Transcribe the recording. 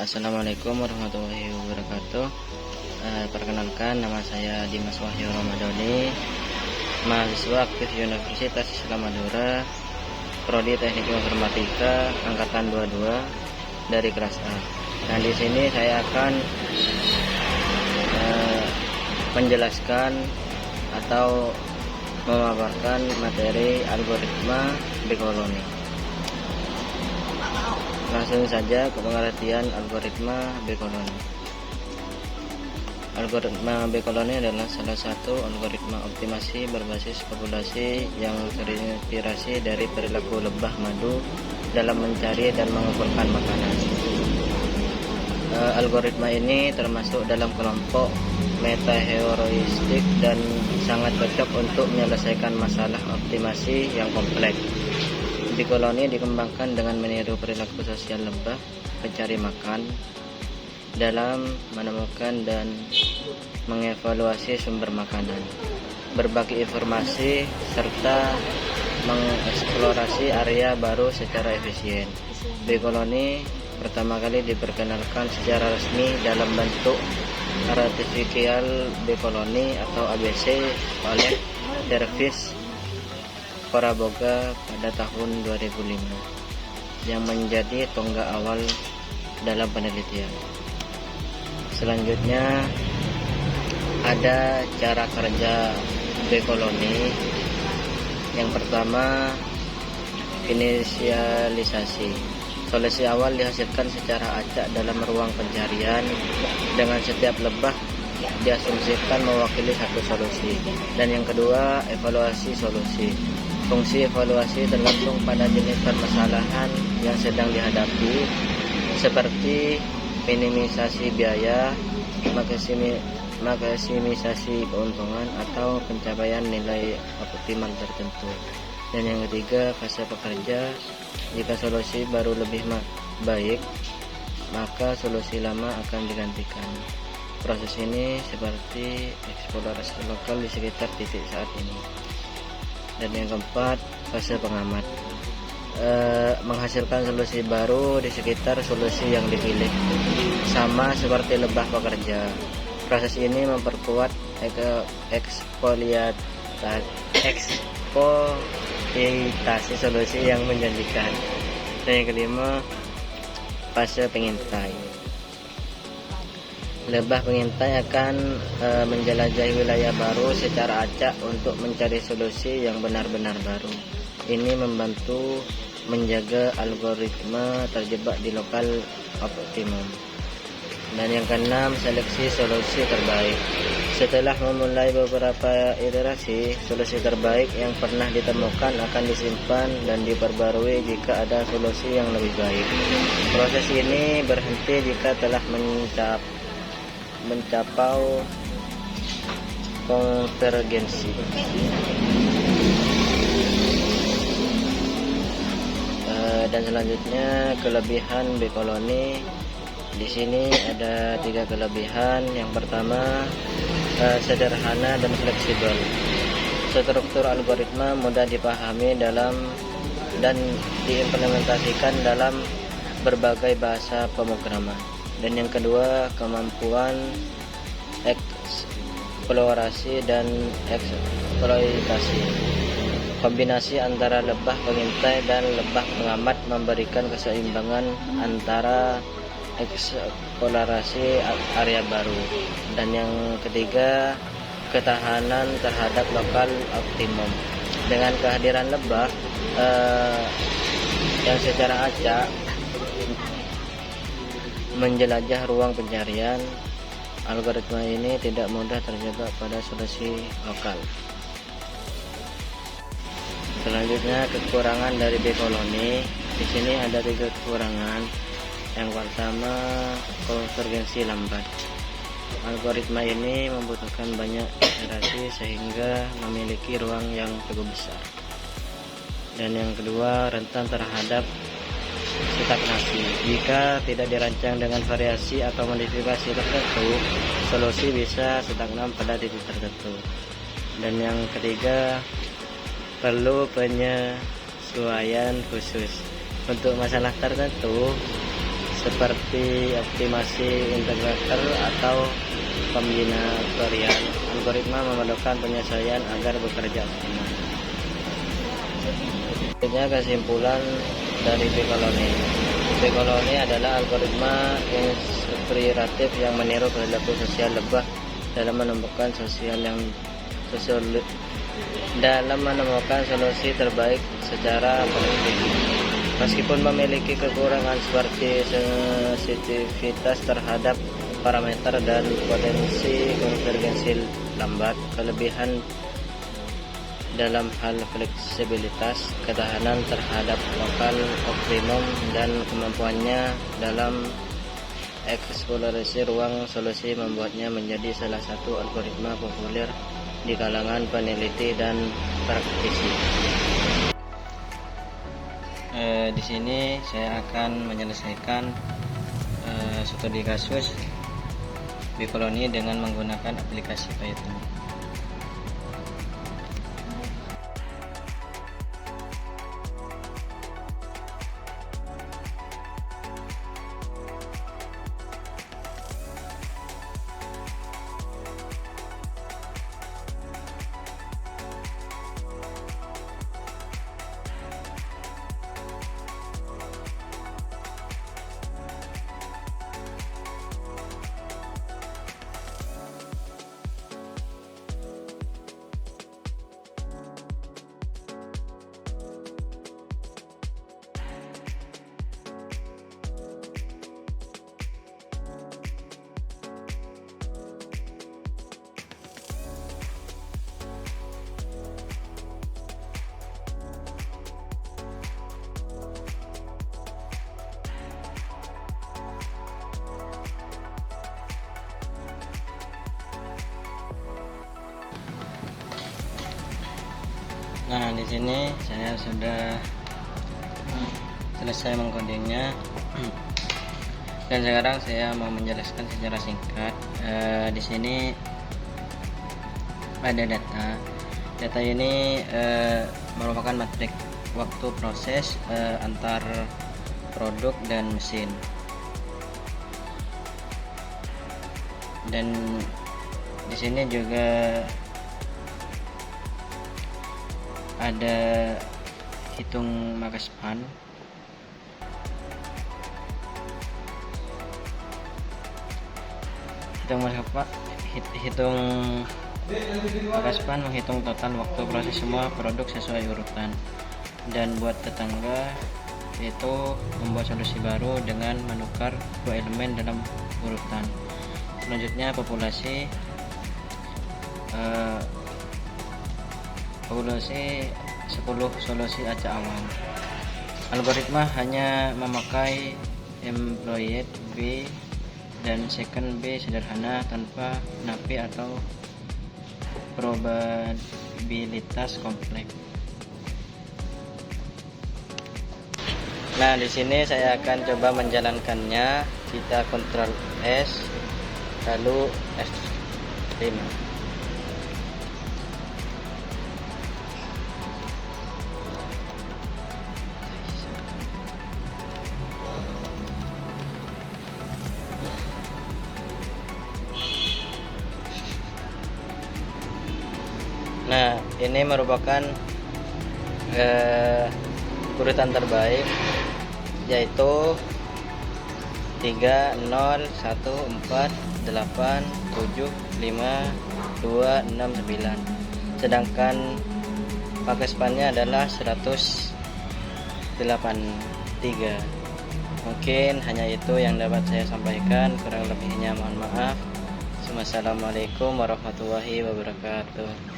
Assalamualaikum warahmatullahi wabarakatuh. Perkenalkan, nama saya Dimas Wahyu Ramadhani, mahasiswa aktif Universitas Islam Madura, Prodi Teknik Informatika angkatan 22 dari kelas A. Nah, di sini saya akan menjelaskan atau memaparkan materi algoritma B-koloni. Langsung saja ke pengertian algoritma B-koloni. Algoritma B-koloni adalah salah satu algoritma optimasi berbasis populasi yang terinspirasi dari perilaku lebah madu dalam mencari dan mengumpulkan makanan. Algoritma ini termasuk dalam kelompok metaheuristik dan sangat cocok untuk menyelesaikan masalah optimasi yang kompleks. B-koloni dikembangkan dengan meniru perilaku sosial lebah pencari makan dalam menemukan dan mengevaluasi sumber makanan, berbagi informasi, serta mengeksplorasi area baru secara efisien. B-koloni pertama kali diperkenalkan secara resmi dalam bentuk artificial B-koloni atau ABC oleh Dervis Coraboga pada tahun 2005 yang menjadi tonggak awal dalam penelitian. Selanjutnya ada cara kerja B-koloni. Yang pertama, inisialisasi. Solusi awal dihasilkan secara acak dalam ruang pencarian dengan setiap lebah diasumsikan mewakili satu solusi. Dan yang kedua, evaluasi solusi. Fungsi evaluasi tergantung pada jenis permasalahan yang sedang dihadapi, seperti minimisasi biaya, maksimisasi keuntungan, atau pencapaian nilai optimal tertentu. Dan yang ketiga, fase pekerja. Jika solusi baru lebih baik, maka solusi lama akan digantikan. Proses ini seperti eksplorasi lokal di sekitar titik saat ini. Dan yang keempat, fase pengamat, menghasilkan solusi baru di sekitar solusi yang dipilih. Sama seperti lebah pekerja, proses ini memperkuat eksploitasi solusi yang menjanjikan. Dan yang kelima, fase pengintai. Lebah pengintai akan menjelajahi wilayah baru secara acak untuk mencari solusi yang benar-benar baru. Ini membantu menjaga algoritma terjebak di lokal optimum. Dan yang keenam, seleksi solusi terbaik. Setelah memulai beberapa iterasi, solusi terbaik yang pernah ditemukan akan disimpan dan diperbarui jika ada solusi yang lebih baik. Proses ini berhenti jika telah mencapai konvergensi. Dan selanjutnya, kelebihan B-koloni. Di sini ada 3 kelebihan. Yang pertama, sederhana dan fleksibel. Struktur algoritma mudah dipahami dan diimplementasikan dalam berbagai bahasa pemrograman. Dan yang kedua, kemampuan eksplorasi dan eksploitasi. Kombinasi antara lebah pengintai dan lebah pengamat memberikan keseimbangan antara eksplorasi area baru. Dan yang ketiga, ketahanan terhadap lokal optimum. Dengan kehadiran lebah yang secara acak menjelajah ruang pencarian, algoritma ini tidak mudah terjebak pada solusi lokal. Selanjutnya, kekurangan dari B-koloni. Di sini ada 3 kekurangan. Yang pertama, konvergensi lambat. Algoritma ini membutuhkan banyak iterasi sehingga memiliki ruang yang cukup besar. Dan yang kedua, rentan terhadap stagnasi. Jika tidak dirancang dengan variasi atau modifikasi tertentu, solusi bisa stagnan pada titik tertentu. Dan yang ketiga, perlu penyesuaian khusus. Untuk masalah tertentu, seperti optimasi integrator atau pembina tutorial. Algoritma memerlukan penyesuaian agar bekerja optimal. Selanjutnya kesimpulan dari B-Colony. B-Colony adalah algoritma inspiratif yang meniru perilaku sosial lebah dalam menemukan solusi terbaik secara kolektif. Meskipun memiliki kekurangan seperti sensitivitas terhadap parameter dan potensi konvergensi lambat, kelebihan dalam hal fleksibilitas, ketahanan terhadap lokal optimum, dan kemampuannya dalam eksplorasi ruang solusi membuatnya menjadi salah satu algoritma populer di kalangan peneliti dan praktisi. Di sini saya akan menyelesaikan studi kasus B-Colony dengan menggunakan aplikasi Python. Nah, di sini saya sudah selesai mengcodingnya dan sekarang saya mau menjelaskan secara singkat. Di sini ada data ini merupakan matrik waktu proses antar produk dan mesin, dan di sini juga ada hitung maka span, hitung maka span menghitung total waktu proses semua produk sesuai urutan, dan buat tetangga yaitu membuat solusi baru dengan menukar dua elemen dalam urutan. Selanjutnya populasi 10 solusi acak awam. Algoritma hanya memakai employed B dan second B sederhana tanpa NaPi atau probabilitas kompleks. Nah, di sini saya akan coba menjalankannya. Kita Ctrl S lalu F5. Nah, ini merupakan urutan terbaik, yaitu 3 0 1 4 8 7 5 2 6 9. Sedangkan pakai spannya adalah 183. Mungkin hanya itu yang dapat saya sampaikan, kurang lebihnya mohon maaf. Wassalamualaikum warahmatullahi wabarakatuh.